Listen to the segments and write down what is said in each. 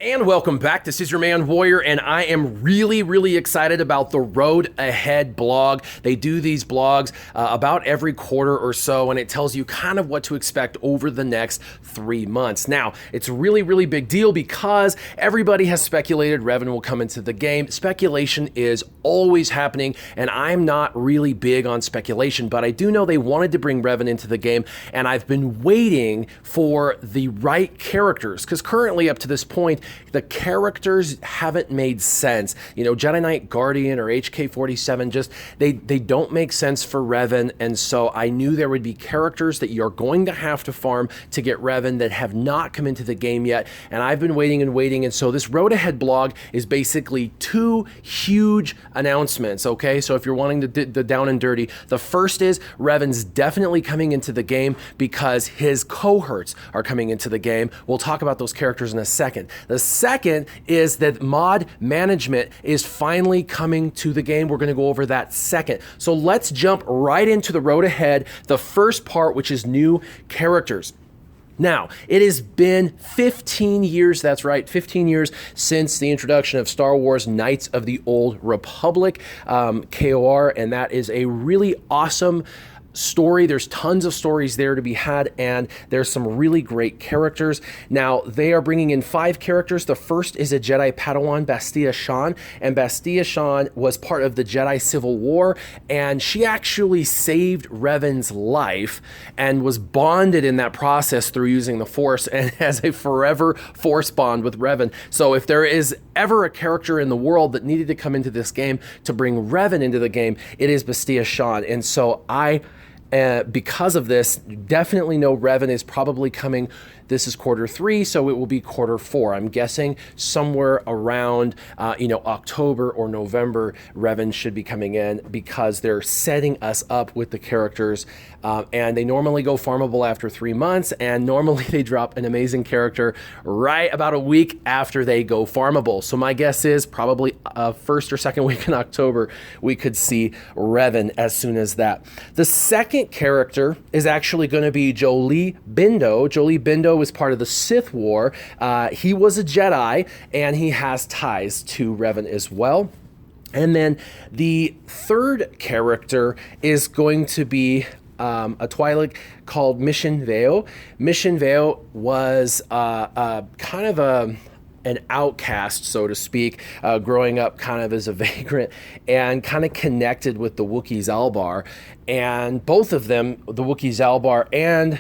And welcome back. This is your man Warrior, and I am really excited about the Road Ahead blog. They do these blogs about every quarter or so, and it tells you kind of what to expect over the next 3 months. Now, it's a really big deal because everybody has speculated Revan will come into the game. Speculation is always happening, and I'm not really big on speculation, but I do know they wanted to bring Revan into the game, and I've been waiting for the right characters, because currently up to this point, the characters haven't made sense. You know, Jedi Knight Guardian or HK-47, just they don't make sense for Revan, and so I knew there would be characters that you're going to have to farm to get Revan that have not come into the game yet, and I've been waiting, and so this Road Ahead blog is basically 2 huge announcements, okay? So if you're wanting the down and dirty, the first is Revan's definitely coming into the game because his cohorts are coming into the game. We'll talk about those characters in a second. The second is that mod management is finally coming to the game. We're going to go over that second. So let's jump right into the road ahead. The first part, which is new characters. Now, it has been 15 years, that's right, 15 years since the introduction of Star Wars Knights of the Old Republic, KOR, and that is a really awesome story. There's tons of stories there to be had, and there's some really great characters. Now, they are bringing in 5 characters. The first is a Jedi Padawan, Bastia Shan, and Bastia Shan was part of the Jedi Civil War, and she actually saved Revan's life and was bonded in that process through using the Force and has a forever Force bond with Revan. So if there is ever a character in the world that needed to come into this game to bring Revan into the game, it is Bastia Shan. And so because of this, definitely know Revan is probably coming. This is quarter 3, so it will be quarter 4. I'm guessing somewhere around, October or November, Revan should be coming in because they're setting us up with the characters. And they normally go farmable after 3 months, and normally they drop an amazing character right about a week after they go farmable. So my guess is probably first or second week in October, we could see Revan as soon as that. The second character is actually going to be Jolee Bindo. Jolee Bindo is part of the Sith War. He was a Jedi, and he has ties to Revan as well. And then the third character is going to be a Twi'lek called Mission Veo. Mission Veo was kind of an outcast, so to speak, growing up kind of as a vagrant and kind of connected with the Wookiee Zalbar. And both of them, the Wookiee Zalbar and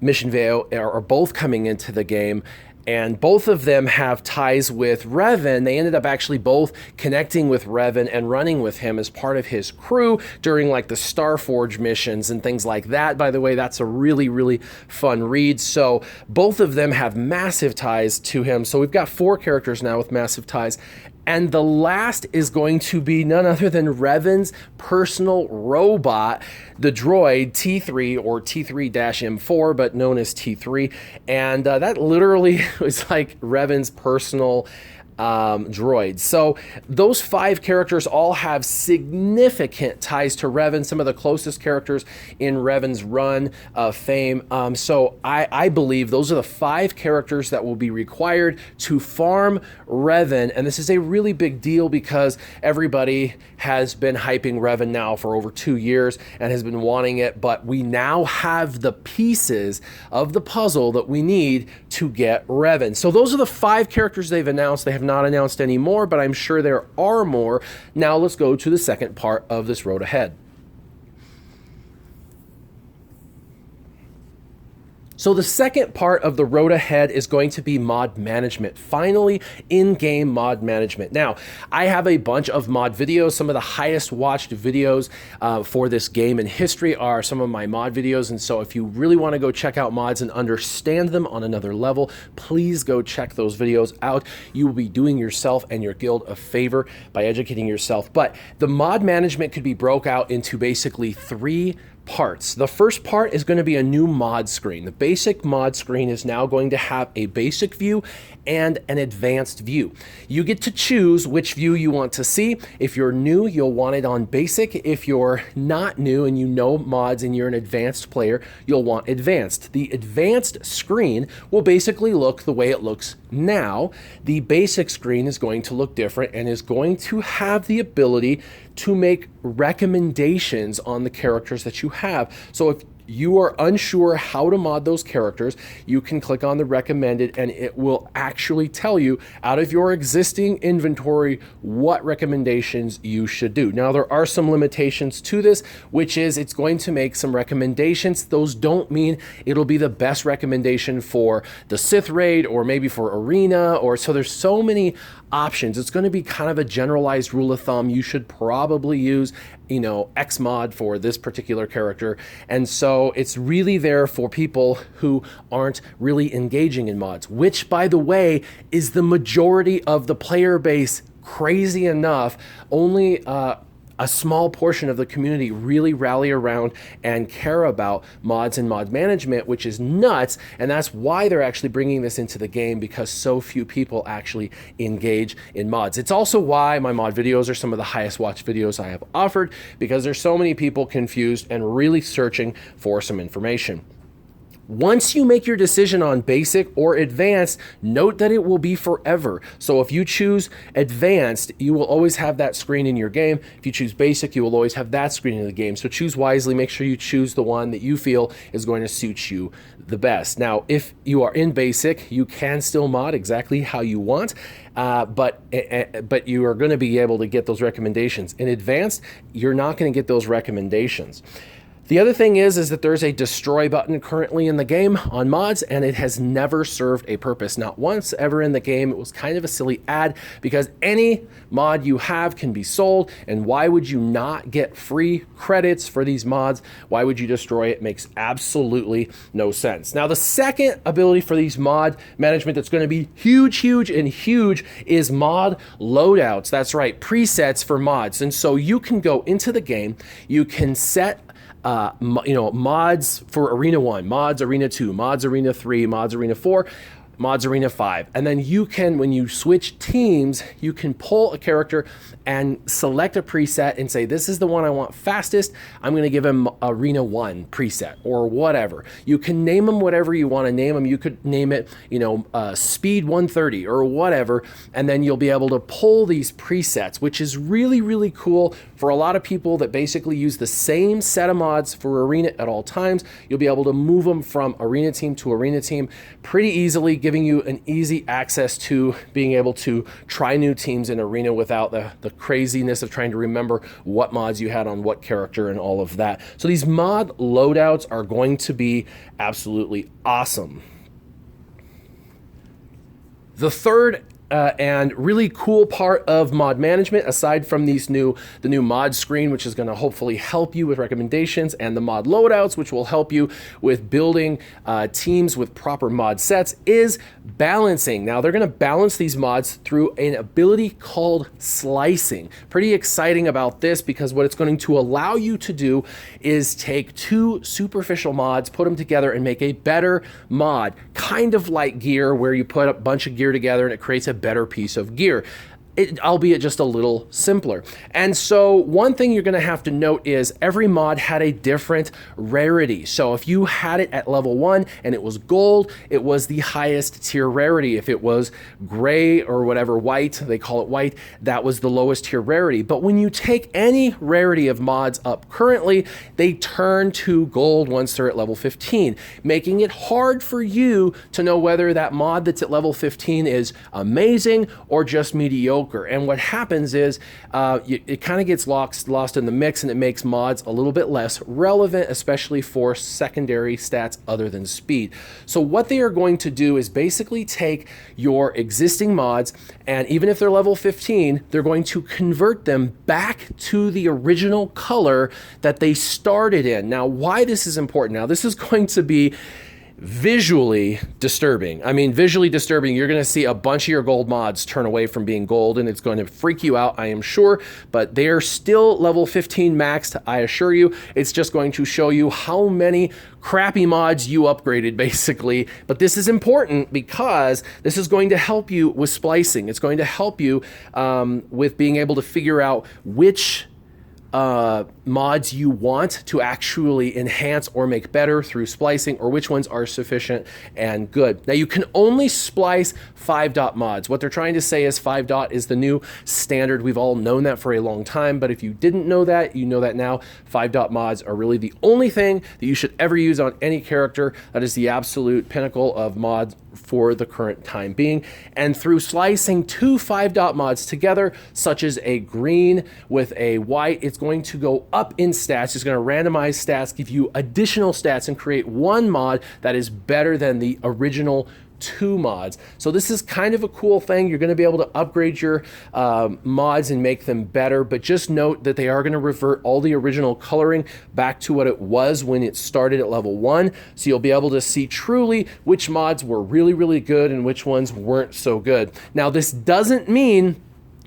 Mission Veo, are both coming into the game. And both of them have ties with Revan. They ended up actually both connecting with Revan and running with him as part of his crew during like the Starforge missions and things like that. By the way, that's a really fun read. So both of them have massive ties to him. So we've got 4 characters now with massive ties. And the last is going to be none other than Revan's personal robot, the droid T3 or T3-M4, but known as T3. And that literally was like Revan's personal droids. So those 5 characters all have significant ties to Revan, some of the closest characters in Revan's run of fame. So I believe those are the 5 characters that will be required to farm Revan, and this is a really big deal because everybody has been hyping Revan now for over 2 years and has been wanting it, but we now have the pieces of the puzzle that we need to get Revan. So those are the 5 characters they've announced. They have not announced any more, but I'm sure there are more. Now let's go to the second part of this road ahead. So the second part of the road ahead is going to be mod management. Finally, in-game mod management. Now, I have a bunch of mod videos. Some of the highest watched videos for this game in history are some of my mod videos. And so if you really want to go check out mods and understand them on another level, please go check those videos out. You will be doing yourself and your guild a favor by educating yourself. But the mod management could be broke out into basically 3 parts. The first part is going to be a new mod screen. The basic mod screen is now going to have a basic view and an advanced view. You get to choose which view you want to see. If you're new, you'll want it on basic. If you're not new and you know mods and you're an advanced player, you'll want advanced. The advanced screen will basically look the way it looks Now, the basic screen is going to look different and is going to have the ability to make recommendations on the characters that you have. So if you are unsure how to mod those characters, you can click on the recommended and it will actually tell you out of your existing inventory what recommendations you should do. Now, there are some limitations to this, which is it's going to make some recommendations. Those don't mean it'll be the best recommendation for the Sith raid or maybe for arena, or so there's so many options. It's going to be kind of a generalized rule of thumb. You should probably use, you know, X mod for this particular character. And so it's really there for people who aren't really engaging in mods, which, by the way, is the majority of the player base. Crazy enough, only a small portion of the community really rally around and care about mods and mod management, which is nuts. And that's why they're actually bringing this into the game, because so few people actually engage in mods. It's also why my mod videos are some of the highest watched videos I have offered, because there's so many people confused and really searching for some information. Once you make your decision on basic or advanced, note that it will be forever. So if you choose advanced, you will always have that screen in your game. If you choose basic, you will always have that screen in the game. So choose wisely. Make sure you choose the one that you feel is going to suit you the best. Now, if you are in basic, you can still mod exactly how you want, but you are going to be able to get those recommendations. In advanced, you're not going to get those recommendations. The other thing is that there's a destroy button currently in the game on mods, and it has never served a purpose. Not once ever in the game. It was kind of a silly ad, because any mod you have can be sold, and why would you not get free credits for these mods? Why would you destroy it? It makes absolutely no sense. Now, the second ability for these mod management that's going to be huge is mod loadouts. That's right, presets for mods. And so you can go into the game, you can set mods for Arena 1, mods Arena 2, mods Arena 3, mods Arena 4, mods Arena 5. And then you can, when you switch teams, you can pull a character and select a preset and say, this is the one I want fastest. I'm going to give him Arena 1 preset or whatever. You can name them whatever you want to name them. You could name it, Speed 130 or whatever. And then you'll be able to pull these presets, which is really, really cool for a lot of people that basically use the same set of mods for Arena at all times. You'll be able to move them from Arena team to Arena team pretty easily, giving you an easy access to being able to try new teams in Arena without the craziness of trying to remember what mods you had on what character and all of that. So these mod loadouts are going to be absolutely awesome. The third and really cool part of mod management, aside from the new mod screen, which is going to hopefully help you with recommendations, and the mod loadouts, which will help you with building teams with proper mod sets, is balancing. Now, they're going to balance these mods through an ability called slicing. Pretty exciting about this, because what it's going to allow you to do is take two superficial mods, put them together, and make a better mod, kind of like gear, where you put a bunch of gear together and it creates a better piece of gear, albeit just a little simpler. And so one thing you're going to have to note is every mod had a different rarity. So if you had it at level 1 and it was gold, it was the highest tier rarity. If it was gray or whatever, white, they call it white, that was the lowest tier rarity. But when you take any rarity of mods up currently, they turn to gold once they're at level 15, making it hard for you to know whether that mod that's at level 15 is amazing or just mediocre. And what happens is it kind of gets lost in the mix, and it makes mods a little bit less relevant, especially for secondary stats other than speed. So what they are going to do is basically take your existing mods, and even if they're level 15, they're going to convert them back to the original color that they started in. Now, why this is important? Now, this is going to be visually disturbing. I mean, visually disturbing. You're going to see a bunch of your gold mods turn away from being gold, and it's going to freak you out, I am sure, but they're still level 15 maxed, I assure you. It's just going to show you how many crappy mods you upgraded, basically. But this is important because this is going to help you with splicing. It's going to help you with being able to figure out which mods you want to actually enhance or make better through splicing, or which ones are sufficient and good. Now you can only splice 5-dot mods. What they're trying to say is 5-dot is the new standard. We've all known that for a long time, but if you didn't know that, you know that now. 5-dot mods are really the only thing that you should ever use on any character. That is the absolute pinnacle of mods for the current time being. And through slicing 2 5-dot mods together, such as a green with a white, it's going to go up in stats. It's going to randomize stats, give you additional stats, and create one mod that is better than the original 2 mods. So this is kind of a cool thing. You're going to be able to upgrade your mods and make them better, but just note that they are going to revert all the original coloring back to what it was when it started at level 1. So you'll be able to see truly which mods were really, really good and which ones weren't so good. Now, this doesn't mean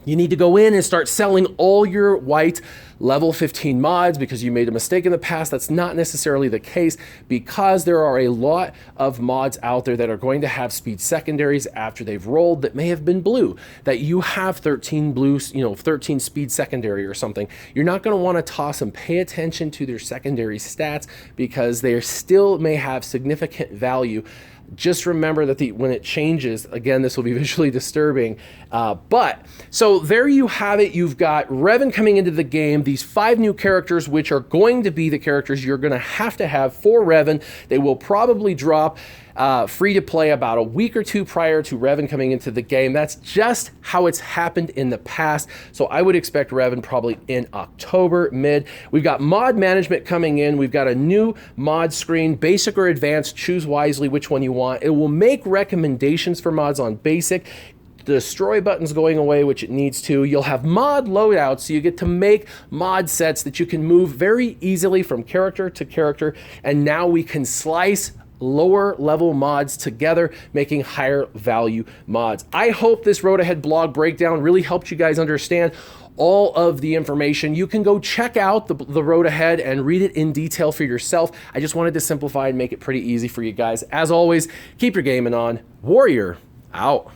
you need to go in and start selling all your white level 15 mods because you made a mistake in the past. That's not necessarily the case, because there are a lot of mods out there that are going to have speed secondaries after they've rolled that may have been blue, that you have 13 blue, 13 speed secondary or something. You're not going to want to toss them. Pay attention to their secondary stats because they still may have significant value. Just remember that when it changes, again, this will be visually disturbing. So there you have it. You've got Revan coming into the game, these 5 new characters, which are going to be the characters you're going to have for Revan. They will probably drop free to play about a week or 2 prior to Revan coming into the game. That's just how it's happened in the past. So I would expect Revan probably in October, mid. We've got mod management coming in. We've got a new mod screen, basic or advanced. Choose wisely which one you want. It will make recommendations for mods on basic. The destroy button's going away, which it needs to. You'll have mod loadouts, so you get to make mod sets that you can move very easily from character to character. And now we can slice lower level mods together, making higher value mods. I hope this Road Ahead blog breakdown really helped you guys understand all of the information. You can go check out the Road Ahead and read it in detail for yourself. I just wanted to simplify and make it pretty easy for you guys. As always, keep your gaming on. Warrior out.